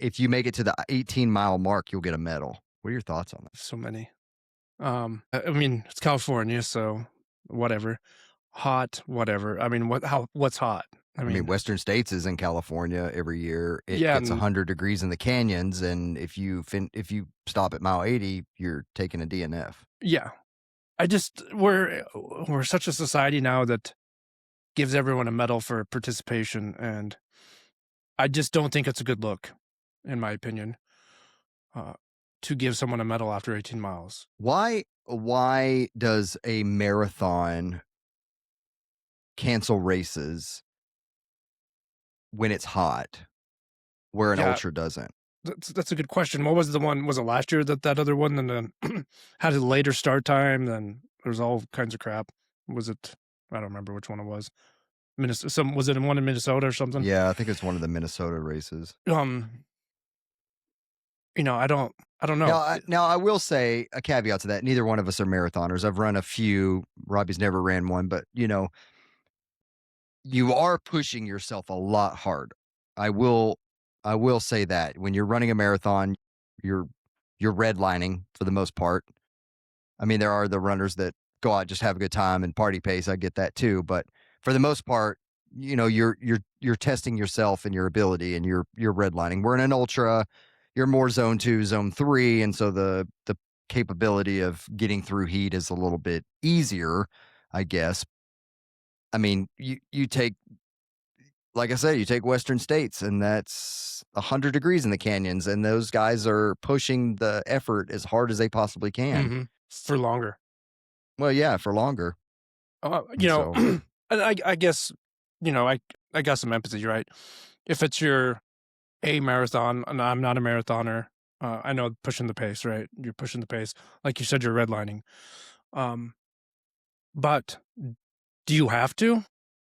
if you make it to the 18-mile mark, you'll get a medal. What are your thoughts on that? So many. I mean, it's California, so whatever. Hot, whatever. I mean, what's hot? I I mean, mean, Western States is in California every year. It yeah, gets and 100 degrees in the canyons, and if you stop at mile 80, you're taking a DNF. yeah. I just we're such a society now that gives everyone a medal for participation, and I just don't think it's a good look, in my opinion, uh, to give someone a medal after 18 miles. Why does a marathon cancel races when it's hot, where an Yeah, ultra doesn't? that's a good question. What was the one? Was it last year that other one and then had a later start time? Then there's all kinds of crap. Was it? I don't remember which one it was. Minnesota. Some was it in one in Minnesota or something? Yeah, I think it's one of the Minnesota races. Um, I don't Now, know. I will say a caveat to that. Neither one of us are marathoners. I've run a few. Robbie's never ran one, but you are pushing yourself a lot hard. I will I will say that when you're running a marathon, you're you're redlining for the most part. I mean, there are the runners that go out just have a good time and party pace. I get that too, but for the most part, you're testing yourself and your ability, and you're redlining. We're in an ultra. You're more zone 2, zone 3, and so the capability of getting through heat is a little bit easier, I guess. I mean, you take, like I said, you take Western States, and that's 100 degrees in the canyons, and those guys are pushing the effort as hard as they possibly can. For longer. Well, yeah, for longer. And so, And I guess I got some empathy, right? If it's your a marathon, and I'm not a marathoner, I know pushing the pace, right? You're pushing the pace, like you said, you're redlining. Um, but do you have to,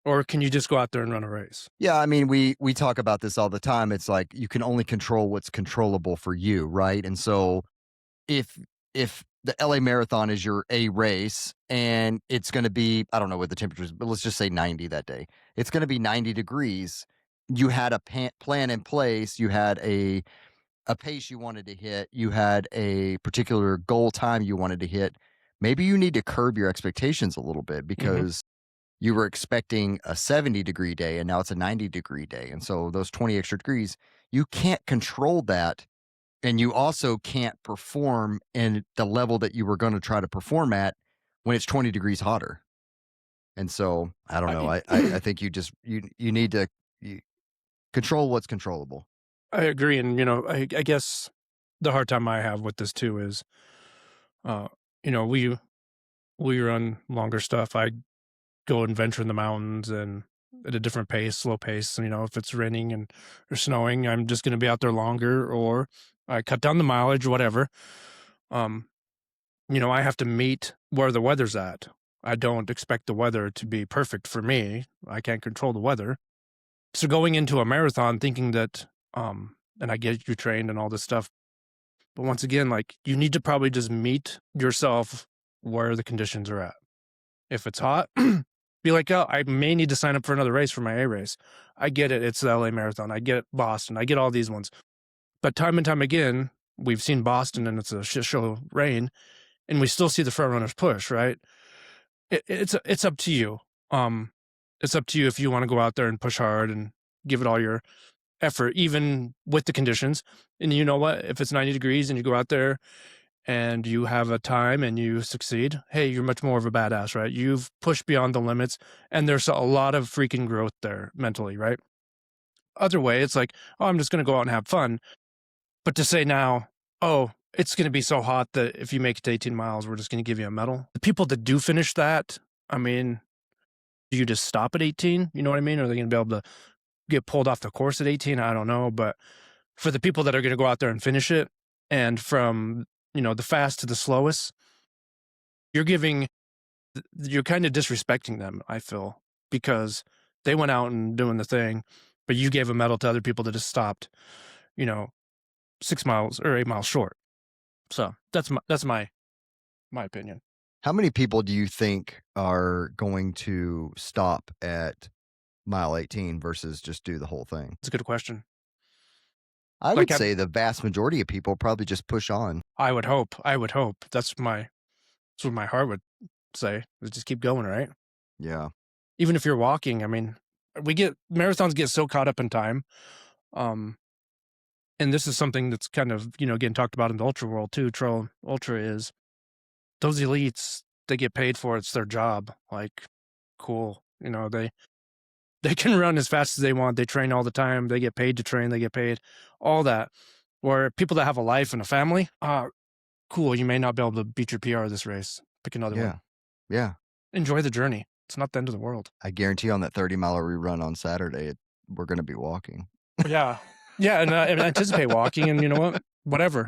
or can you just go out there and run a race? yeah, I mean, we talk about this all the time. It's like you can only control what's controllable for you, right? And so if the LA Marathon is your A race and it's going to be, I don't know what the temperature is, but let's just say 90 that day. It's going to be 90 degrees. You had a plan in place. You had a pace you wanted to hit. You had a particular goal time you wanted to hit. Maybe you need to curb your expectations a little bit, Hmm. because you were expecting a 70-degree day and now it's a 90-degree day. And so those 20 extra degrees, you can't control that, and you also can't perform in the level that you were going to try to perform at when it's 20 degrees hotter. And so I don't know. I I think you need to you control what's controllable. I agree, and I guess the hard time I have with this too is, uh, we run longer stuff. I go and venture in the mountains and at a different pace, slow pace. If it's raining and or snowing, I'm just going to be out there longer, or I cut down the mileage, whatever. Um, I have to meet where the weather's at. I don't expect the weather to be perfect for me. I can't control the weather. So going into a marathon thinking that, and I get you trained and all this stuff, but once again, like you need to probably just meet yourself where the conditions are at. If it's hot, be like, oh, I may need to sign up for another race for my A race. I get it. It's the LA Marathon. I get Boston. I get all these ones. But time and time again, we've seen Boston and it's a shit show rain, and we still see the front runners push, right? It's up to you. Um, it's up to you if you want to go out there and push hard and give it all your effort, even with the conditions. And you know what? If it's 90 degrees and you go out there and you have a time and you succeed, hey, you're much more of a badass, right? You've pushed beyond the limits, and there's a lot of freaking growth there mentally, right? Other way, it's like, oh, I'm just going to go out and have fun. But to say now, oh, it's going to be so hot that if you make it to 18 miles, we're just going to give you a medal. The people that do finish that, I mean, do you just stop at 18? You know what I mean? Are they going to be able to get pulled off the course at 18? I don't know. But for the people that are going to go out there and finish it, and from, the fast to the slowest, you're giving, you're kind of disrespecting them, I feel, because they went out and doing the thing, but you gave a medal to other people that just stopped, you know, 6 miles or 8 miles short. So that's my opinion. How many people do you think are going to stop at mile 18 versus just do the whole thing? It's a good question. I Like, would say the vast majority of people probably just push on. I would hope. That's what my heart would say, is just keep going, right? Yeah. Even if you're walking, I mean, marathons get so caught up in time. Um, and this is something that's kind of, getting talked about in the ultra world too. Trail ultra is those elites, they get paid for it, it's their job. Like, cool. They can run as fast as they want. They train all the time. They get paid to train. They get paid all that. Where people that have a life and a family, cool. You may not be able to beat your PR this race. Pick another one. Yeah. Yeah. Enjoy the journey. It's not the end of the world. I guarantee on that 30-mile rerun on Saturday, we're gonna be walking. Yeah. Yeah. And anticipate walking. And you know what? Whatever.